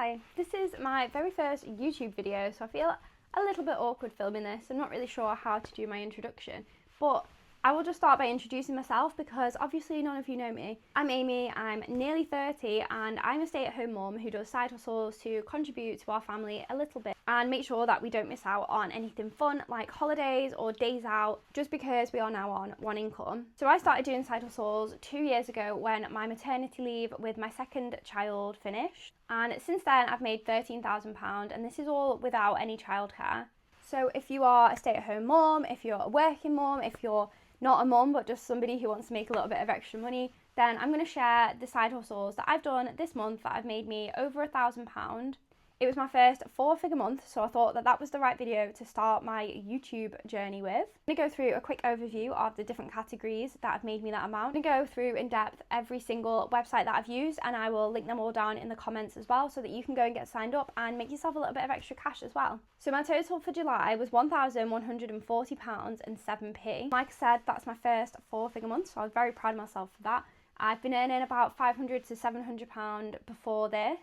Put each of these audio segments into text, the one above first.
Hi, this is my very first YouTube video, so I feel a little bit awkward filming this. I'm not really sure how to do my introduction, but I will just start by introducing myself because obviously none of you know me. I'm Amy, I'm nearly 30 and I'm a stay-at-home mum who does side hustles to contribute to our family a little bit and make sure that we don't miss out on anything fun like holidays or days out just because we are now on one income. So I started doing side hustles 2 years ago when my maternity leave with my second child finished, and since then I've made £13,000 and this is all without any childcare. So if you are a stay-at-home mum, if you're a working mum, if you're not a mum but just somebody who wants to make a little bit of extra money, then I'm going to share the side hustles that I've done this month that have made me over £1,000. It was my first 4-figure month, so I thought that that was the right video to start my YouTube journey with. I'm going to go through a quick overview of the different categories that have made me that amount. I'm going to go through in depth every single website that I've used, and I will link them all down in the comments as well so that you can go and get signed up and make yourself a little bit of extra cash as well. So my total for July was £1,140.07. Like I said, that's my first 4-figure month, so I was very proud of myself for that. I've been earning about £500 to £700 before this,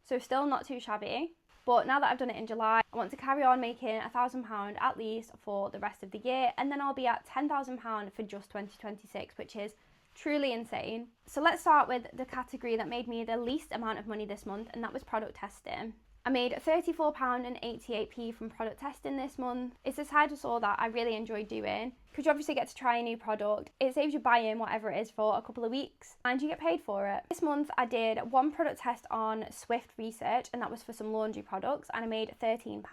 so still not too shabby. But now that I've done it in July, I want to carry on making £1,000 at least for the rest of the year, and then I'll be at £10,000 for just 2026, which is truly insane. So let's start with the category that made me the least amount of money this month, and that was product testing. I made £34.88 from product testing this month. It's a side hustle that I really enjoy doing because you obviously get to try a new product. It saves you buying whatever it is for a couple of weeks and you get paid for it. This month I did one product test on Swift Research, and that was for some laundry products, and I made £13.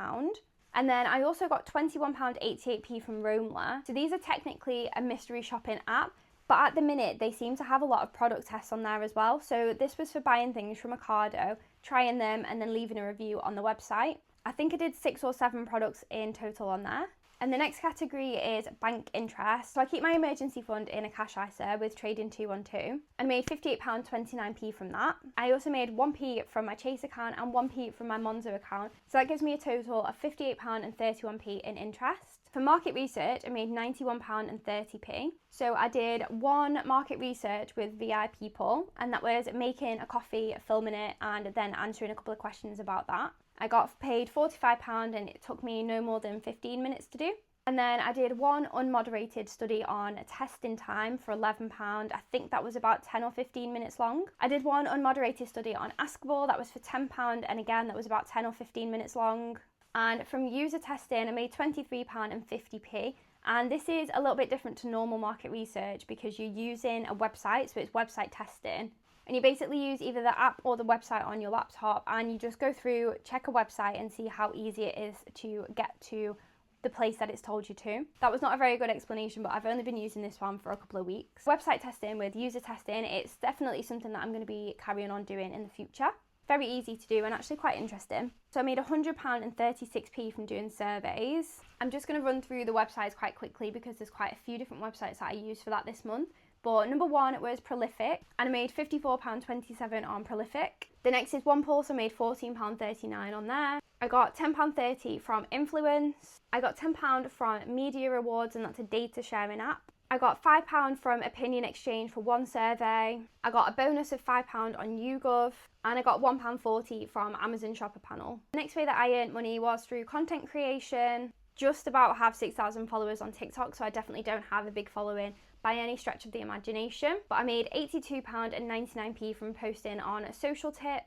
And then I also got £21.88 from Roamla. So these are technically a mystery shopping app, but at the minute they seem to have a lot of product tests on there as well. So this was for buying things from Ocado, trying them and then leaving a review on the website. I think I did 6 or 7 products in total on there. And the next category is bank interest. So I keep my emergency fund in a cash ISA with Trading 212 and made £58.29 from that. I also made 1p from my Chase account and 1p from my Monzo account. So that gives me a total of £58.31 in interest. For market research, I made £91.30. So I did one market research with VI People, and that was making a coffee, filming it, and then answering a couple of questions about that. I got paid £45 and it took me no more than 15 minutes to do. And then I did one unmoderated study on testing time for £11. I think that was about 10 or 15 minutes long. I did one unmoderated study on Askable, that was for £10, and again that was about 10 or 15 minutes long. And from user testing, I made £23.50. And this is a little bit different to normal market research because you're using a website, so it's website testing. And you basically use either the app or the website on your laptop, and you just go through, check a website and see how easy it is to get to the place that it's told you to. That was not a very good explanation, but I've only been using this one for a couple of weeks. Website testing with user testing, it's definitely something that I'm going to be carrying on doing in the future. Very easy to do and actually quite interesting. So I made £100.36 from doing surveys. I'm just going to run through the websites quite quickly because there's quite a few different websites that I used for that this month. But number one was Prolific, and I made £54.27 on Prolific. The next is OnePulse, I made £14.39 on there. I got £10.30 from Influence. I got £10 from Media Rewards, and that's a data sharing app. I got £5 from Opinion Exchange for one survey. I got a bonus of £5 on YouGov, and I got £1.40 from Amazon Shopper Panel. The next way that I earned money was through content creation. Just about have 6,000 followers on TikTok, so I definitely don't have a big following by any stretch of the imagination. But I made £82.99 from posting on a Social Tip,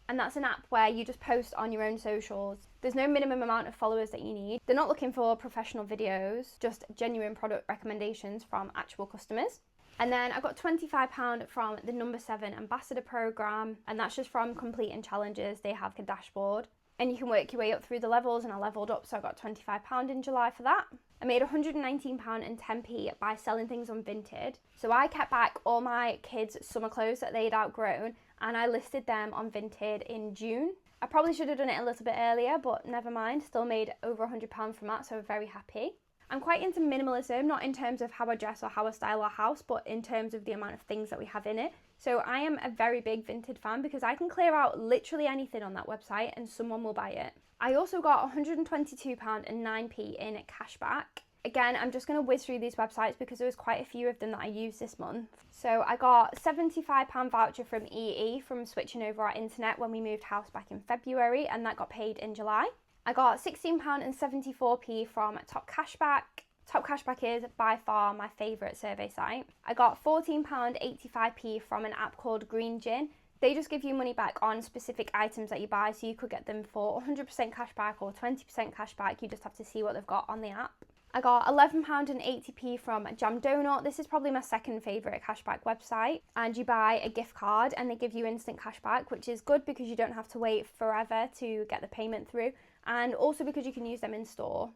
and that's an app where you just post on your own socials. There's no minimum amount of followers that you need. They're not looking for professional videos, just genuine product recommendations from actual customers. And then I got £25 from the Number 7 Ambassador Programme, and that's just from completing challenges. They have a dashboard and you can work your way up through the levels, and I leveled up, so I got £25 in July for that. I made £119.10 by selling things on Vinted. So I kept back all my kids' summer clothes that they'd outgrown, and I listed them on Vinted in June. I probably should have done it a little bit earlier, but never mind, still made over £100 from that, so I'm very happy. I'm quite into minimalism, not in terms of how I dress or how I style our house, but in terms of the amount of things that we have in it. So I am a very big Vinted fan because I can clear out literally anything on that website and someone will buy it. I also got £122.09 in cashback. Again, I'm just going to whiz through these websites because there was quite a few of them that I used this month. So I got £75 voucher from EE from switching over our internet when we moved house back in February, and that got paid in July. I got £16.74 from Top Cashback. Top Cashback is by far my favourite survey site. I got £14.85 from an app called Green Gin. They just give you money back on specific items that you buy, so you could get them for 100% cashback or 20% cashback. You just have to see what they've got on the app. I got £11.80 from Jam Donut. This is probably my second favourite cashback website. And you buy a gift card and they give you instant cashback, which is good because you don't have to wait forever to get the payment through. And also because you can use them in store.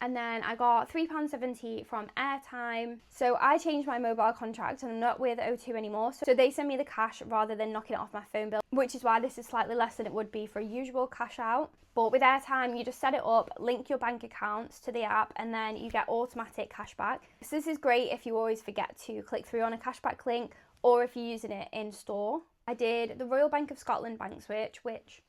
And then I got £3.70 from Airtime. So I changed my mobile contract and I'm not with O2 anymore. So they send me the cash rather than knocking it off my phone bill, which is why this is slightly less than it would be for a usual cash out. But with Airtime, you just set it up, link your bank accounts to the app, and then you get automatic cashback. So this is great if you always forget to click through on a cashback link or if you're using it in store. I did the Royal Bank of Scotland bank switch, which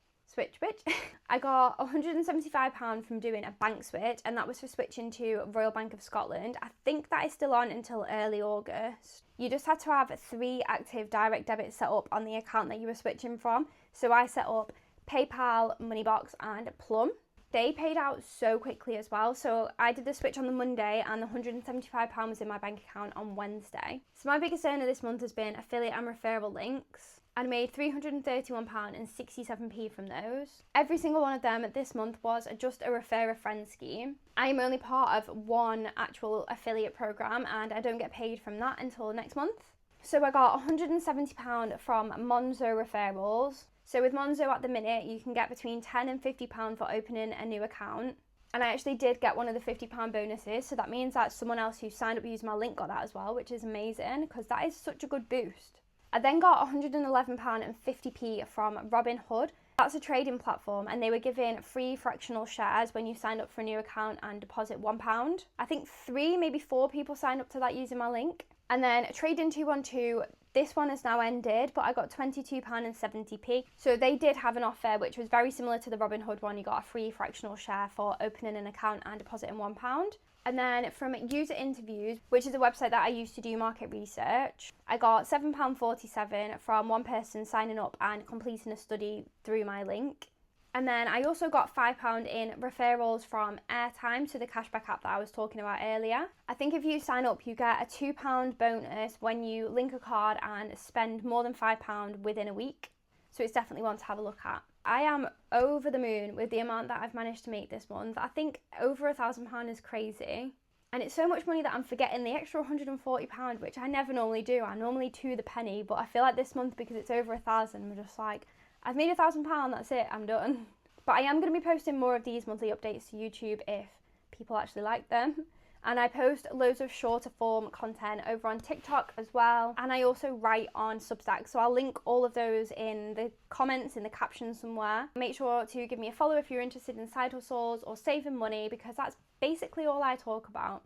I got £175 from doing a bank switch, and that was for switching to Royal Bank of Scotland. I think that is still on until early August. You just had to have 3 active direct debits set up on the account that you were switching from. So I set up PayPal, Moneybox and Plum. They paid out so quickly as well. So I did the switch on the Monday and the £175 was in my bank account on Wednesday. So my biggest earner this month has been affiliate and referral links. I made £331.67 from those. Every single one of them this month was just a refer a friend scheme. I am only part of one actual affiliate program and I don't get paid from that until next month. So I got £170 from Monzo referrals. So with Monzo at the minute, you can get between £10 and £50 for opening a new account. And I actually did get one of the £50 bonuses. So that means that someone else who signed up using my link got that as well, which is amazing because that is such a good boost. I then got £111.50 from Robinhood. That's a trading platform and they were giving free fractional shares when you signed up for a new account and deposit £1. I think 3, maybe 4 people signed up to that using my link. And then Trading 212, this one has now ended, but I got £22.70. So they did have an offer which was very similar to the Robinhood one. You got a free fractional share for opening an account and depositing £1. And then from User Interviews, which is a website that I used to do market research, I got £7.47 from one person signing up and completing a study through my link. And then I also got £5 in referrals from Airtime, so the cashback app that I was talking about earlier. I think if you sign up, you get a £2 bonus when you link a card and spend more than £5 within a week. So it's definitely one to have a look at. I am over the moon with the amount that I've managed to make this month. I think over £1,000 is crazy. And it's so much money that I'm forgetting the extra £140, which I never normally do. I normally to the penny, but I feel like this month, because it's over 1,000, I'm just like, I've made £1,000, that's it, I'm done. But I am going to be posting more of these monthly updates to YouTube if people actually like them. And I post loads of shorter form content over on TikTok as well. And I also write on Substack. So I'll link all of those in the comments, in the caption somewhere. Make sure to give me a follow if you're interested in side hustles or saving money, because that's basically all I talk about.